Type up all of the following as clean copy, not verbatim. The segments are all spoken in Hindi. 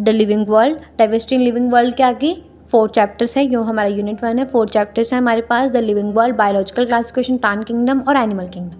The living world, diversity in living world के आगे 4 चैप्टर्स है, जो हमारा यूनिट 1 है, 4 चैप्टर्स हैं हमारे पास, the living world, biological classification, plant kingdom और एनिमल किंगडम।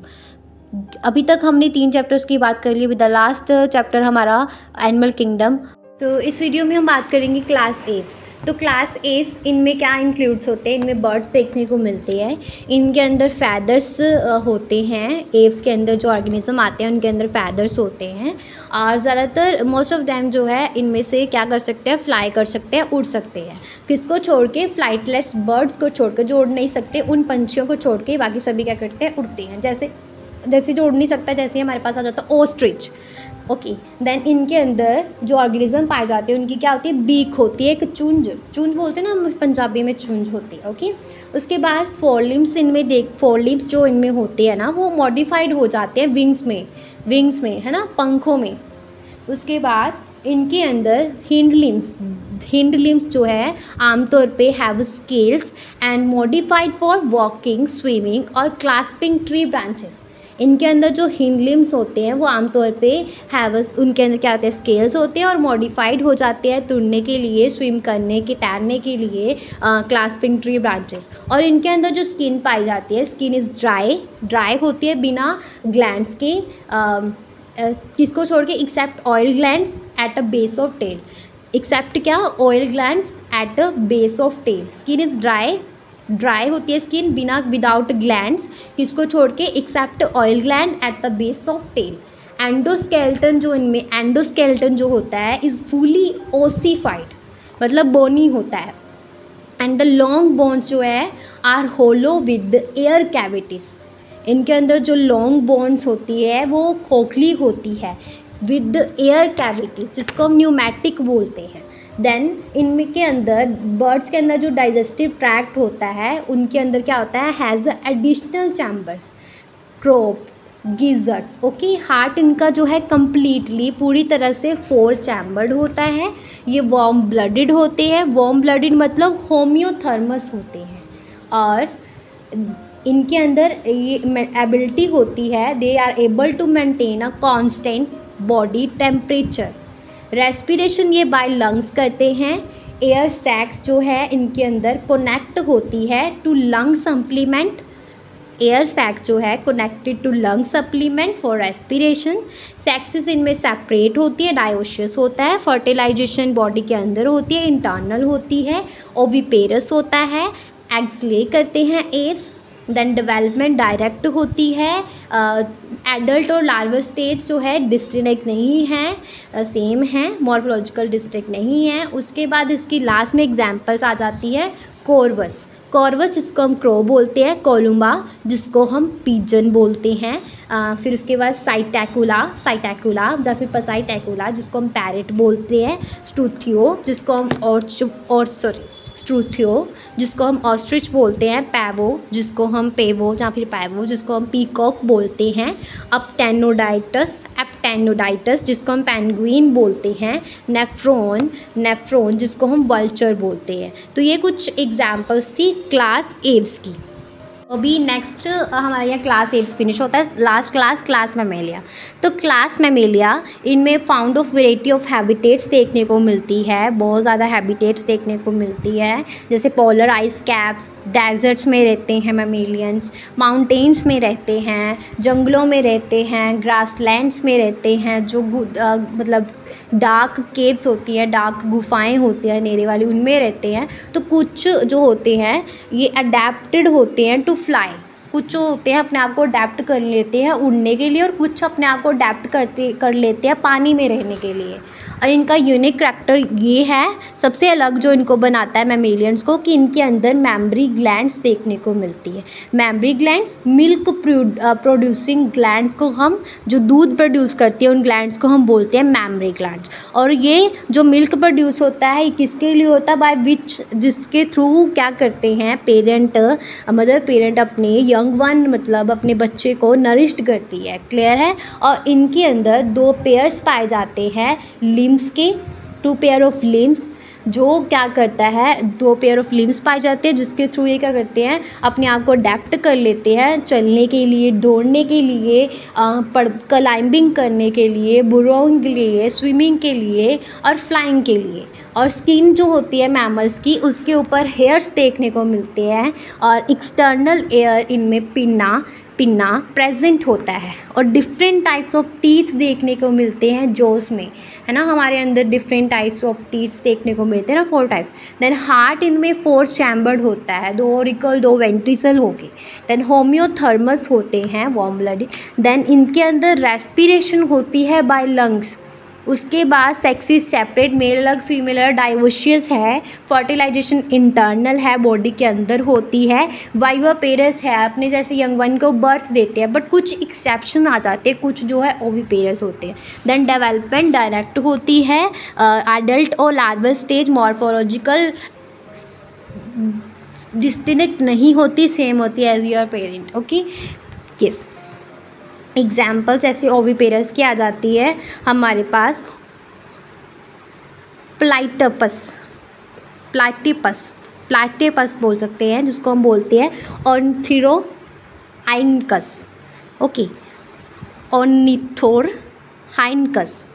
अभी तक हमने 3 चैप्टर्स की बात कर ली, विद द लास्ट चैप्टर हमारा एनिमल किंगडम। तो इस वीडियो में हम बात करेंगे क्लास एव्स। तो क्लास एव्स, इनमें क्या इंक्लूड्स होते हैं, इनमें बर्ड्स देखने को मिलते हैं, इनके अंदर फैदर्स होते हैं। एव्स के अंदर जो ऑर्गेनिज्म आते हैं उनके अंदर फैदर्स होते हैं, और ज़्यादातर मोस्ट ऑफ दैम जो है इनमें से क्या कर सकते हैं, फ्लाई कर सकते हैं, उड़ सकते हैं। किसको छोड़ के, फ्लाइटलेस बर्ड्स को छोड़ कर, जो उड़ नहीं सकते उन पंछियों को छोड़ के बाकी सभी क्या करते हैं, उड़ते हैं। जैसे जो उड़ नहीं सकता, जैसे हमारे पास आ जाता है ओस्ट्रिच। ओके, देन इनके अंदर जो ऑर्गेनिज्म पाए जाते हैं उनकी क्या होती है, बीक होती है, एक चुंज बोलते हैं ना हम पंजाबी में, चुंज होती है। ओके, उसके बाद फोर लिम्स जो इनमें होते हैं ना, वो मॉडिफाइड हो जाते हैं विंग्स में है ना, पंखों में। उसके बाद इनके अंदर हिंड लिम्स जो है आमतौर पे have scales and modified for walking, swimming और क्लास्पिंग ट्री ब्रांचेस। इनके अंदर जो हिंड लिम्स होते हैं वो आमतौर पे उनके अंदर क्या होते हैं, स्केल्स होते हैं और मॉडिफाइड हो जाते हैं तुड़ने के लिए, स्विम करने के, तैरने के लिए, क्लास्पिंग ट्री ब्रांचेस। और इनके अंदर जो स्किन पाई जाती है, स्किन इज़ ड्राई होती है, बिना ग्लैंड्स के, किसको छोड़ के, except oil glands at a base of tail. Except क्या, oil glands at a base of tail. Skin is dry होती है स्किन, विदाउट ग्लैंड्स, किसको छोड़ के, except oil gland at the base of tail. Endoskeleton जो होता है इज़ फुली ओसिफाइड, मतलब बोनी होता है। एंड द लॉन्ग बोन्स जो है are hollow with air cavities. इनके अंदर जो लॉन्ग बोन्स होती है वो खोखली होती है, विद एयर कैविटीज़, जिसको हम न्यूमैटिक बोलते हैं। देन इनमें के अंदर, बर्ड्स के अंदर जो डाइजेस्टिव ट्रैक्ट होता है उनके अंदर क्या होता है, has additional chambers, crop, gizzards. Okay, heart इनका जो है कम्प्लीटली पूरी तरह से 4 चैम्बर्ड होता है। ये वार्म ब्लडेड होते हैं, वार्म ब्लडेड मतलब होम्योथर्मस होते हैं। और इनके अंदर ये एबिलिटी होती है, they are able to maintain a constant body temperature. Respiration ये बाय लंग्स करते हैं। एयर सैक्स जो है इनके अंदर कनेक्ट होती है to lung supplement. Air sac जो है connected to lung supplement for respiration. Sexes इनमें सेपरेट होती है, डायोशियस होता है। फर्टिलाइजेशन बॉडी के अंदर होती है, इंटरनल होती है। ओविपेरस होता है, एग्स ले करते हैं एव्स। देन डेवलपमेंट डायरेक्ट होती है। एडल्ट और लार्वा स्टेज जो है डिस्टिंक्ट नहीं है, सेम है, मॉर्फोलॉजिकल डिस्टिंक्ट नहीं है। उसके बाद इसकी लास्ट में एग्जांपल्स आ जाती है कॉर्वस जिसको हम क्रो बोलते हैं, कोलुम्बा जिसको हम पिजन बोलते हैं, फिर उसके बाद साइटैकुला या फिर पसाइटैकुला जिसको हम पैरेट बोलते हैं, स्ट्रूथियो जिसको हम ऑस्ट्रिच बोलते हैं, पैवो जिसको हम पेवो या फिर पैवो जिसको हम पीकॉक बोलते हैं, एप्टेनोडाइटस जिसको हम पेंगुइन बोलते हैं, नेफ्रॉन जिसको हम वल्चर बोलते हैं। तो ये कुछ एग्जाम्पल्स थी क्लास एव्स की। अभी नेक्स्ट हमारे यहाँ क्लास एव्स फिनिश होता है। Last class Mammalia. तो क्लास मैमेलिया, इनमें found of variety of habitats देखने को मिलती है, बहुत ज़्यादा हैबिटेट्स देखने को मिलती है। जैसे पोलर आइस कैप्स, डेजर्ट्स में रहते हैं मैमेलियंस, माउंटेन्स में रहते हैं, जंगलों में रहते हैं, ग्रासलैंड्स में रहते हैं, जो मतलब डार्क केव्स होती हैं, डार्क गुफाएं होती हैं अंधेरे वाली, उनमें रहते हैं। तो कुछ जो होते हैं ये अडेप्टेड होते हैं टू फ्लाई, कुछ जो होते हैं अपने आप को अडेप्ट कर लेते हैं उड़ने के लिए, और कुछ अपने आप को अडेप्ट कर लेते हैं पानी में रहने के लिए। और इनका यूनिक करैक्टर ये है, सबसे अलग जो इनको बनाता है मैमेलियंस को, कि इनके अंदर मैमरी ग्लैंड्स देखने को मिलती है। Memory glands, milk producing glands को हम, जो दूध प्रोड्यूस करती है उन ग्लैंड्स को हम बोलते हैं मैमरी ग्लैंड्स। और ये जो मिल्क प्रोड्यूस होता है किसके लिए होता है, बाय विच, जिसके थ्रू क्या करते हैं मदर पेरेंट अपने यंग वन, मतलब अपने बच्चे को नरिश्ड करती है। क्लियर है। और इनके अंदर 2 पेयर्स पाए जाते हैं लिम्स के, 2 पेयर ऑफ लिम्स, जो क्या करता है, 2 पेयर ऑफ लिम्स पाए जाते हैं जिसके थ्रू ये क्या करते हैं, अपने आप को अडेप्ट कर लेते हैं चलने के लिए, दौड़ने के लिए, क्लाइंबिंग करने के लिए, बुरोइंग के लिए, स्विमिंग के लिए और फ्लाइंग के लिए। और स्किन जो होती है मैमल्स की, उसके ऊपर हेयर्स देखने को मिलते हैं और एक्सटर्नल एयर इनमें पिन्ना प्रेजेंट होता है। और डिफरेंट टाइप्स ऑफ टीथ देखने को मिलते हैं जोस में, है ना, हमारे अंदर डिफरेंट टाइप्स ऑफ टीथ्स देखने को मिलते हैं ना, 4 टाइप्स। देन हार्ट इनमें 4 चैम्बर्ड होता है, 2 ऑरिकल 2 वेंट्रिकल हो गए। देन होम्योथर्मस होते हैं वार्म ब्लड। देन इनके अंदर रेस्पिरेशन होती है बाय लंग्स। उसके बाद सेक्सेस सेपरेट, मेल अलग फीमेल अलग, डाइवोशियस है। फर्टिलाइजेशन इंटरनल है, बॉडी के अंदर होती है। वाइवापेरस है, अपने जैसे यंग वन को बर्थ देते हैं, बट कुछ एक्सेप्शन आ जाते हैं, कुछ जो है ओविपेरस होते हैं। देन डेवलपमेंट डायरेक्ट होती है, एडल्ट और लार्वल स्टेज मॉर्फोलॉजिकल डिस्टिंक्ट नहीं होती, सेम होती है as your parent. Okay, yes. Examples ऐसे ओविपेरस की आ जाती है हमारे पास, प्लाटिपस बोल सकते हैं जिसको हम बोलते हैं ऑर्निथोराइनकस। ओके, ऑर्निथोराइनकस।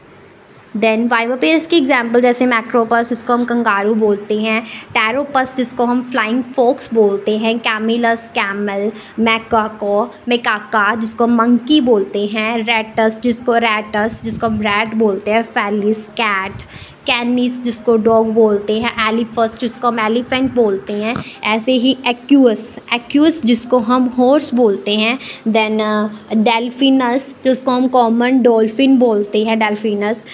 देन वाइवापेरस के एग्जाम्पल जैसे मैक्रोपस, जिसको हम कंगारू बोलते हैं, टैरोपस जिसको हम फ्लाइंग फॉक्स बोलते हैं, कैमिलस कैमल, मैकाका जिसको मंकी बोलते हैं, रैटस जिसको हम रैट बोलते हैं, फैलिस कैट, कैनिस जिसको डॉग बोलते हैं, एलिफस जिसको हम एलिफेंट बोलते हैं। ऐसे ही एक्यूस जिसको हम हॉर्स बोलते हैं। देन डेल्फिनस जिसको हम कॉमन डॉल्फिन बोलते हैं, डेल्फिनस।